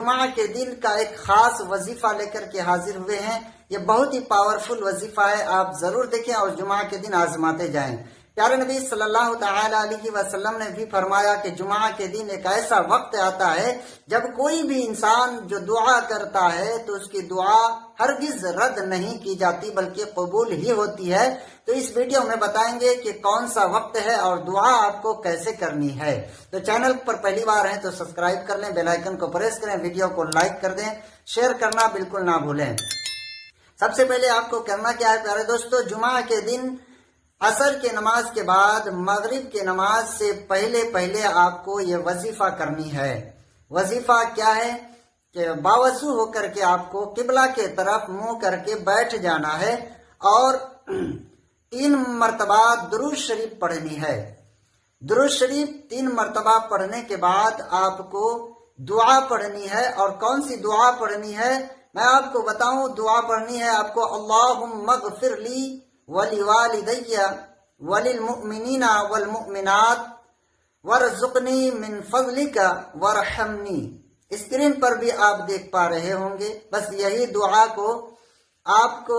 जुमा के दिन का एक खास वजीफा लेकर के हाजिर हुए हैं। ये बहुत ही पावरफुल वजीफा है, आप जरूर देखें और जुमा के दिन आजमाते जाएं। प्यारे नबी सल्लल्लाहु तआला अलैहि वसल्लम ने भी फरमाया कि जुमा के दिन एक ऐसा वक्त आता है जब कोई भी इंसान जो दुआ करता है तो उसकी दुआ हरगिज रद्द नहीं की जाती बल्कि कबूल ही होती है। तो इस वीडियो में बताएंगे कि कौन सा वक्त है और दुआ आपको कैसे करनी है। तो चैनल पर पहली बार है तो सब्सक्राइब कर लें, बेल आइकन को प्रेस करें, वीडियो को लाइक कर दें, शेयर करना बिल्कुल ना भूलें। सबसे पहले आपको करना क्या है प्यारे दोस्तों, जुमा के दिन असर के नमाज के बाद मगरिब के नमाज से पहले पहले आपको ये वजीफा करनी है। वजीफा क्या है कि बावजू होकर के आपको किबला के तरफ मुंह करके बैठ जाना है और 3 मरतबा दुरूद शरीफ पढ़नी है। दुरूद शरीफ 3 मरतबा पढ़ने के बाद आपको दुआ पढ़नी है। और कौन सी दुआ पढ़नी है मैं आपको बताऊं। दुआ पढ़नी है आपको, अल्लाहुम्मा गफिरली वली वालिदैया वलिल मुमिनीना वल मुमिनात वरज़ुक़नी मिन फज़लिका वरहमनी। स्क्रीन पर भी आप देख पा रहे होंगे। बस यही दुआ को आपको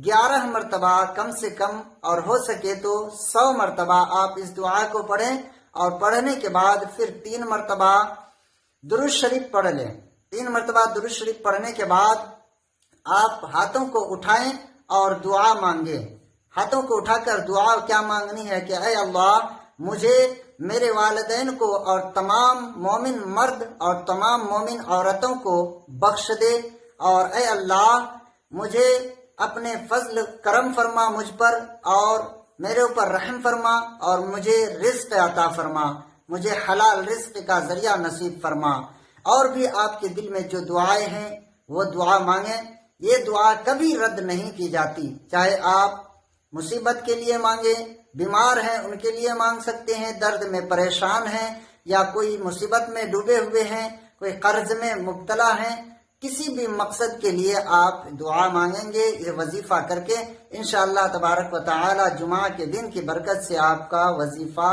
11 मरतबा कम से कम और हो सके तो 100 मरतबा आप इस दुआ को पढ़ें और पढ़ने के बाद फिर 3 मरतबा दुरूद शरीफ पढ़ लें। 3 मरतबा दुरूद शरीफ पढ़ने के बाद आप हाथों को उठाएं और दुआ मांगे। हाथों को उठाकर दुआ क्या मांगनी है कि ऐ अल्लाह, मुझे, मेरे वालिदैन को और तमाम मोमिन मर्द और तमाम मोमिन औरतों को बख्श दे। और ऐ अल्लाह, मुझे अपने फजल करम फरमा मुझ पर और मेरे ऊपर रहम फरमा और मुझे रिज्क अता फरमा, मुझे हलाल रिज्क का जरिया नसीब फरमा। और भी आपके दिल में जो दुआएं हैं वो दुआ मांगे। ये दुआ कभी रद्द नहीं की जाती, चाहे आप मुसीबत के लिए मांगे, बीमार हैं उनके लिए मांग सकते हैं, दर्द में परेशान हैं या कोई मुसीबत में डूबे हुए हैं, कोई कर्ज में मुब्तला हैं, किसी भी मकसद के लिए आप दुआ मांगेंगे ये वजीफा करके, इंशाअल्लाह तबारक व तआला जुमा के दिन की बरकत से आपका वजीफा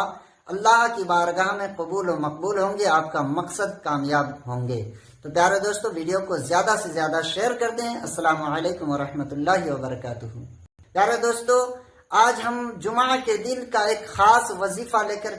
अल्लाह की बारगाह में कबूल व मकबूल होंगे, आपका मकसद कामयाब होंगे। तो प्यारे दोस्तों, वीडियो को ज्यादा से ज्यादा शेयर कर दें। अस्सलामु अलैकुम व रहमतुल्लाहि व बरकातुहू। प्यारे दोस्तों, आज हम जुमा के दिन का एक खास वजीफा लेकर